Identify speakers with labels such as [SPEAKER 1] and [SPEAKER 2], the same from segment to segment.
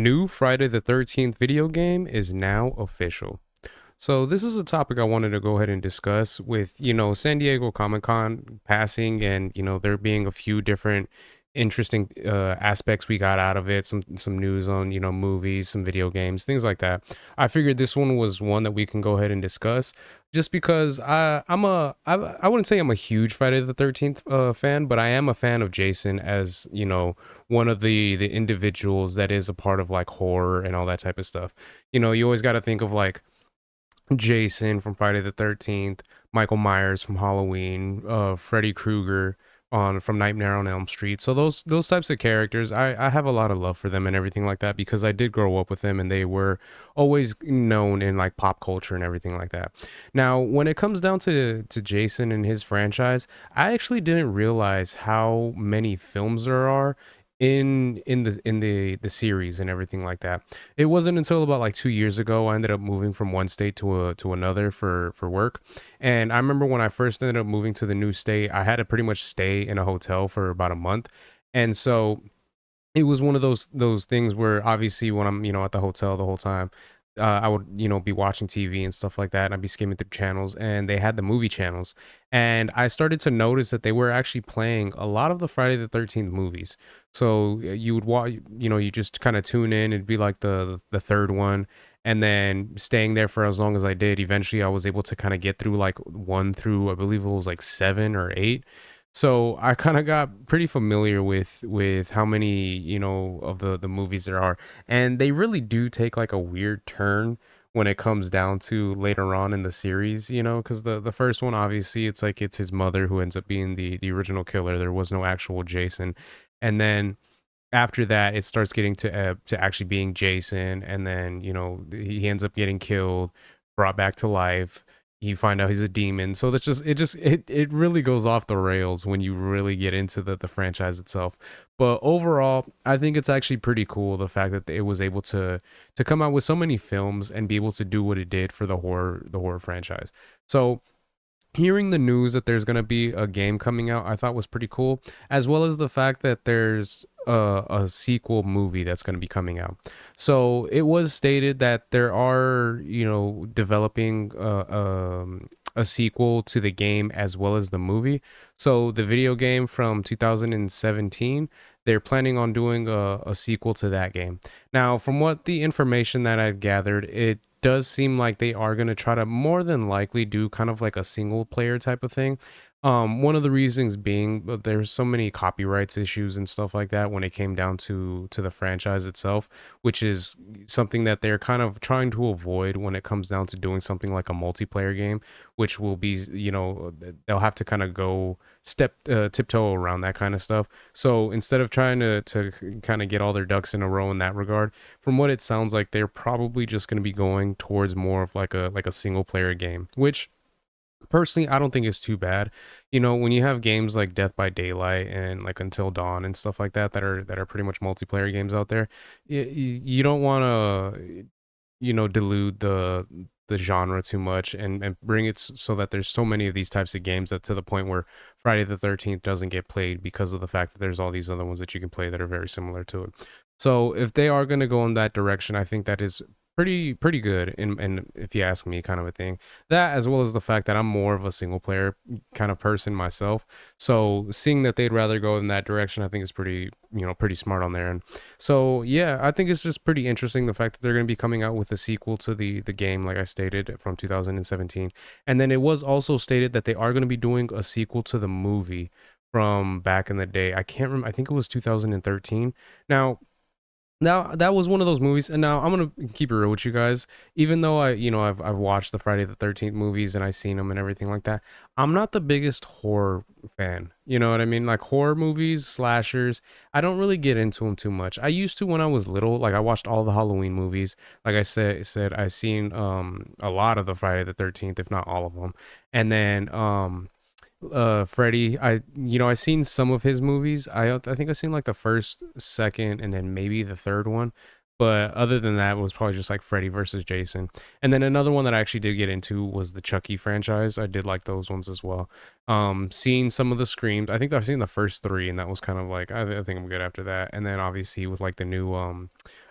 [SPEAKER 1] New Friday the 13th video game is now official. So this is a topic I wanted to go ahead and discuss with, San Diego Comic-Con passing and, there being a few different interesting aspects we got out of it, some news on, movies, some video games, things like that. I figured this one was one that we can go ahead and discuss just because I wouldn't say I'm a huge Friday the 13th fan, but I am a fan of Jason as, one of the individuals that is a part of like horror and all that type of stuff. You always got to think of like Jason from Friday the 13th, Michael Myers from Halloween, Freddy Krueger on from Nightmare on Elm Street. So those types of characters, I have a lot of love for them and everything like that because I did grow up with them and they were always known in like pop culture and everything like that. Now, when it comes down to Jason and his franchise, I actually didn't realize how many films there are in the series and everything like that. It wasn't until about like 2 years ago I ended up moving from one state to another for work. And I remember when I first ended up moving to the new state, I had to pretty much stay in a hotel for about a month. And so it was one of those things where obviously when I'm at the hotel the whole time, I would be watching TV and stuff like that, and I'd be skimming through channels, and they had the movie channels, and I started to notice that they were actually playing a lot of the Friday the 13th movies. So you would watch, you just kind of tune in. It'd be like the third one, and then staying there for as long as I did. Eventually, I was able to kind of get through like one through I believe it was like seven or eight. So I kind of got pretty familiar with how many of the movies there are, and they really do take like a weird turn when it comes down to later on in the series. Because the first one obviously it's like it's his mother who ends up being the original killer. There was no actual Jason, and then after that it starts getting to actually being Jason, and then he ends up getting killed, brought back to life. You find out he's a demon, so that's it really goes off the rails when you really get into the franchise itself. But overall, I think it's actually pretty cool the fact that it was able to come out with so many films and be able to do what it did for the horror franchise. So hearing the news that there's going to be a game coming out, I thought was pretty cool, as well as the fact that there's a sequel movie that's going to be coming out. So it was stated that there are, developing a sequel to the game as well as the movie. So the video game from 2017, they're planning on doing a sequel to that game. Now, from what the information that I've gathered, it does seem like they are going to try to more than likely do kind of like a single player type of thing. One of the reasons being that there's so many copyrights issues and stuff like that when it came down to the franchise itself, which is something that they're kind of trying to avoid when it comes down to doing something like a multiplayer game, which will be, they'll have to kind of go tiptoe around that kind of stuff. So instead of trying to kind of get all their ducks in a row in that regard, from what it sounds like, they're probably just going to be going towards more of like a single player game, which personally I don't think is too bad. When you have games like Death by Daylight and like Until Dawn and stuff like that are pretty much multiplayer games out there, you don't want to delude the genre too much and bring it so that there's so many of these types of games that to the point where Friday the 13th doesn't get played because of the fact that there's all these other ones that you can play that are very similar to it. So if they are going to go in that direction, I think that is pretty good, and if you ask me, kind of a thing. That, as well as the fact that I'm more of a single player kind of person myself, so seeing that they'd rather go in that direction, I think is pretty smart on there. And so yeah, I think it's just pretty interesting the fact that they're going to be coming out with a sequel to the game, like I stated, from 2017. And then it was also stated that they are going to be doing a sequel to the movie from back in the day. I can't remember. I think it was 2013. Now that was one of those movies, and now I'm gonna keep it real with you guys. Even though I've watched the Friday the 13th movies and I've seen them and everything like that, I'm not the biggest horror fan. You know what I mean? Like horror movies, slashers, I don't really get into them too much. I used to when I was little. Like I watched all the Halloween movies. Like I said I seen a lot of the Friday the 13th, if not all of them. And then Freddy, I seen some of his movies. I think I seen like the first, second, and then maybe the third one. But other than that, it was probably just like Freddy versus Jason. And then another one that I actually did get into was the Chucky franchise. I did like those ones as well. Seeing some of the screams, I think I've seen the first three, and that was kind of like I think I'm good after that. And then obviously with like the new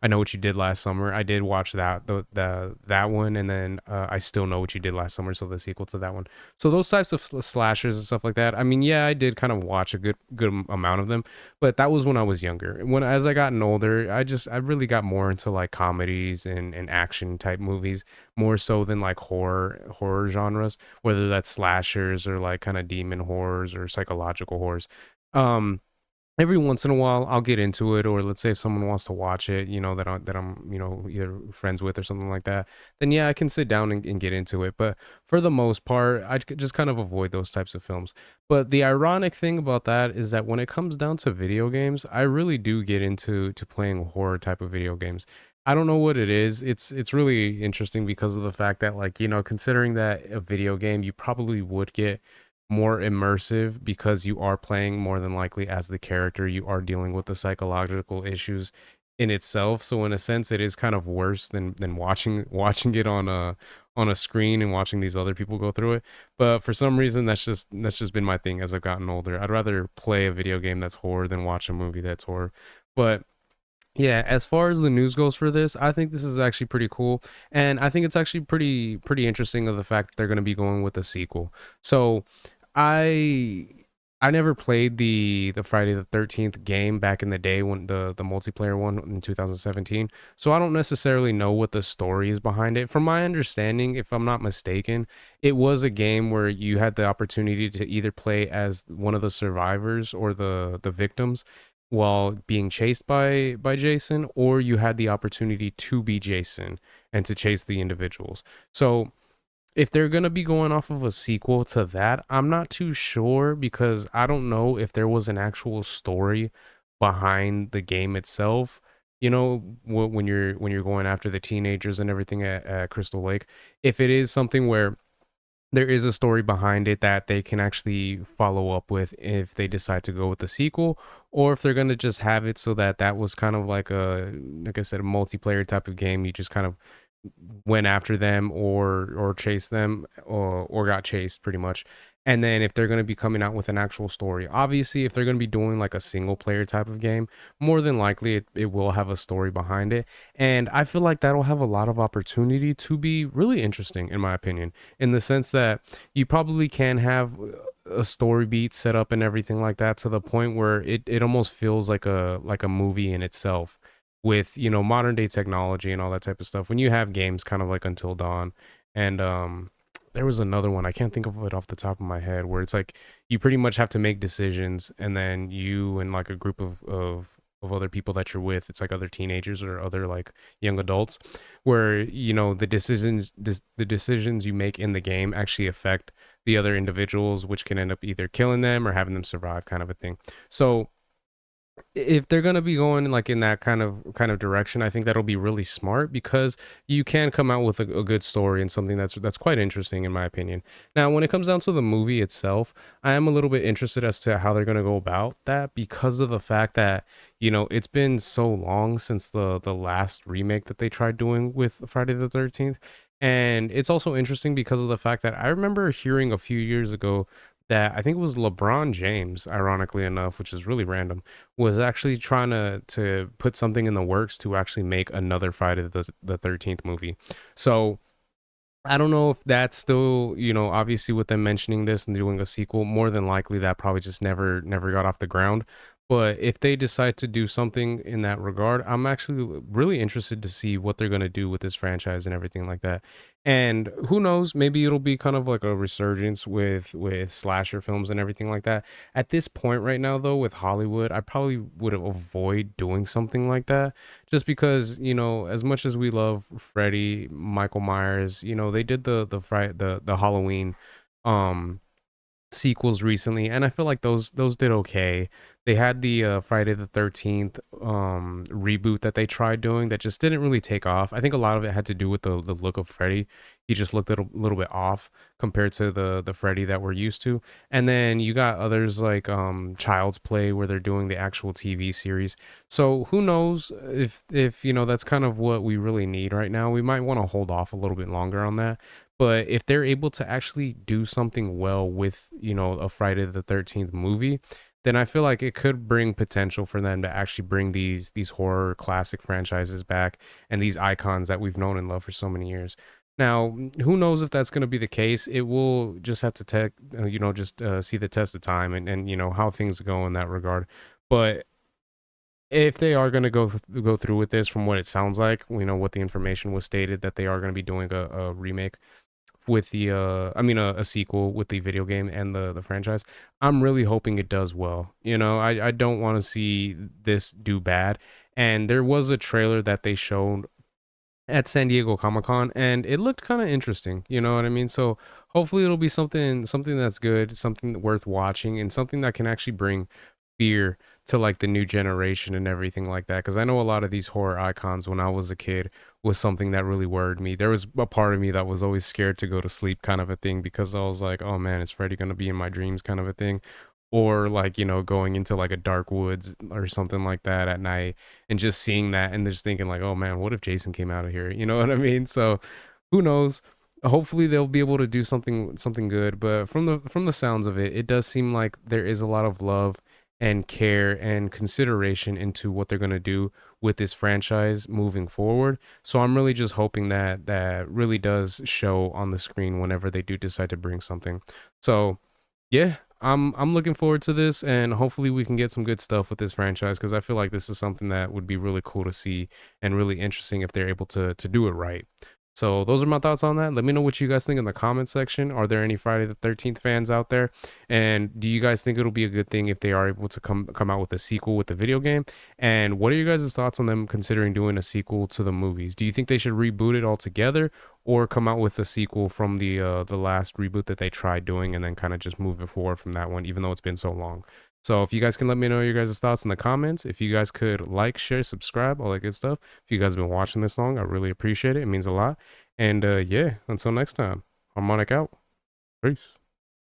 [SPEAKER 1] I Know What You Did Last Summer, I did watch the that one, and then I Still Know What You Did Last Summer, so the sequel to that one. So those types of slashers and stuff like that. I mean, yeah, I did kind of watch a good amount of them, but that was when I was younger. When as I gotten older, I really got more into like comedies and action type movies, more so than like horror genres, whether that's slashers or like kind of demon horrors or psychological horrors. Um, every once in a while I'll get into it, or let's say if someone wants to watch it, that I'm either friends with or something like that, then yeah, I can sit down and get into it. But for the most part, just kind of avoid those types of films. But the ironic thing about that is that when it comes down to video games, I really do get into to playing horror type of video games. I don't know what it is. It's really interesting because of the fact that, like, considering that a video game, you probably would get more immersive because you are playing more than likely as the character. You are dealing with the psychological issues in itself. So in a sense, it is kind of worse than watching it on a screen and watching these other people go through it. But for some reason, that's just been my thing as I've gotten older. I'd rather play a video game that's horror than watch a movie that's horror. But yeah, as far as the news goes for this, I think this is actually pretty cool, and I think it's actually pretty interesting of the fact that they're going to be going with a sequel. So, I I never played the Friday the 13th game back in the day, when the multiplayer one in 2017. So I don't necessarily know what the story is behind it. From my understanding, if I'm not mistaken, it was a game where you had the opportunity to either play as one of the survivors or the victims while being chased by Jason, or you had the opportunity to be Jason and to chase the individuals. So if they're gonna be going off of a sequel to that, I'm not too sure, because I don't know if there was an actual story behind the game itself. When you're going after the teenagers and everything at Crystal Lake, if it is something where there is a story behind it that they can actually follow up with if they decide to go with the sequel, or if they're going to just have it so that that was kind of like I said, a multiplayer type of game. You just kind of went after them or chased them, or got chased pretty much. And then if they're going to be coming out with an actual story, obviously if they're going to be doing like a single player type of game, more than likely it will have a story behind it. And I feel like that'll have a lot of opportunity to be really interesting, in my opinion, in the sense that you probably can have a story beat set up and everything like that, to the point where it almost feels like a movie in itself, with modern day technology and all that type of stuff. When you have games kind of like Until Dawn, and there was another one, I can't think of it off the top of my head, where it's like you pretty much have to make decisions, and then you and like a group of other people that you're with, it's like other teenagers or other like young adults, where the decisions you make in the game actually affect the other individuals, which can end up either killing them or having them survive, kind of a thing. So if they're gonna be going like in that kind of direction, I think that'll be really smart, because you can come out with a good story and something that's quite interesting, in my opinion. Now, when it comes down to the movie itself, I am a little bit interested as to how they're gonna go about that, because of the fact that it's been so long since the last remake that they tried doing with Friday the 13th. And it's also interesting because of the fact that I remember hearing a few years ago that I think it was LeBron James, ironically enough, which is really random, was actually trying to put something in the works to actually make another Friday the 13th movie. So I don't know if that's still, obviously with them mentioning this and doing a sequel, more than likely that probably just never got off the ground. But if they decide to do something in that regard, I'm actually really interested to see what they're going to do with this franchise and everything like that. And who knows, maybe it'll be kind of like a resurgence with slasher films and everything like that. At this point right now though, with Hollywood, I probably would avoid doing something like that, just because as much as we love Freddy, Michael Myers, they did the Halloween, um sequels recently, and I feel like those did okay. They had the Friday the 13th reboot that they tried doing that just didn't really take off. I think a lot of it had to do with the look of Freddy. He just looked a little bit off compared to the Freddy that we're used to. And then you got others like Child's Play where they're doing the actual TV series. So who knows if you know that's kind of what we really need right now. We might want to hold off a little bit longer on that, but if they're able to actually do something well with, you know, a Friday the 13th movie, then I feel like it could bring potential for them to actually bring these horror classic franchises back and these icons that we've known and loved for so many years. Now, who knows if that's going to be the case? It will just have to you know, just see the test of time and you know how things go in that regard. But if they are going to go through with this, from what it sounds like, you know, what the information was stated that they are going to be doing a remake with the I mean a sequel with the video game and the franchise. I'm really hoping it does well. You know, I don't want to see this do bad. And there was a trailer that they showed at San Diego Comic-Con and it looked kind of interesting, you know what I mean? So hopefully it'll be something that's good, something worth watching and something that can actually bring fear to like the new generation and everything like that, because I know a lot of these horror icons when I was a kid was something that really worried me. There was a part of me that was always scared to go to sleep kind of a thing because I was like, oh man, is Freddy going to be in my dreams kind of a thing, or like, you know, going into like a dark woods or something like that at night and just seeing that and just thinking like, oh man, what if Jason came out of here, you know what I mean? So who knows, hopefully they'll be able to do something good, but from the sounds of it, it does seem like there is a lot of love and care and consideration into what they're going to do with this franchise moving forward. So I'm really just hoping that that really does show on the screen whenever they do decide to bring something. So yeah, I'm looking forward to this, and hopefully we can get some good stuff with this franchise because I feel like this is something that would be really cool to see and really interesting if they're able to do it right. So those are my thoughts on that. Let me know what you guys think in the comment section. Are there any Friday the 13th fans out there? And do you guys think it'll be a good thing if they are able to come out with a sequel with the video game? And what are your guys' thoughts on them considering doing a sequel to the movies? Do you think they should reboot it altogether or come out with a sequel from the last reboot that they tried doing and then kind of just move it forward from that one, even though it's been so long? So if you guys can let me know your guys' thoughts in the comments, if you guys could like, share, subscribe, all that good stuff. If you guys have been watching this long, I really appreciate it. It means a lot. And yeah, until next time, Harmonic out. Peace.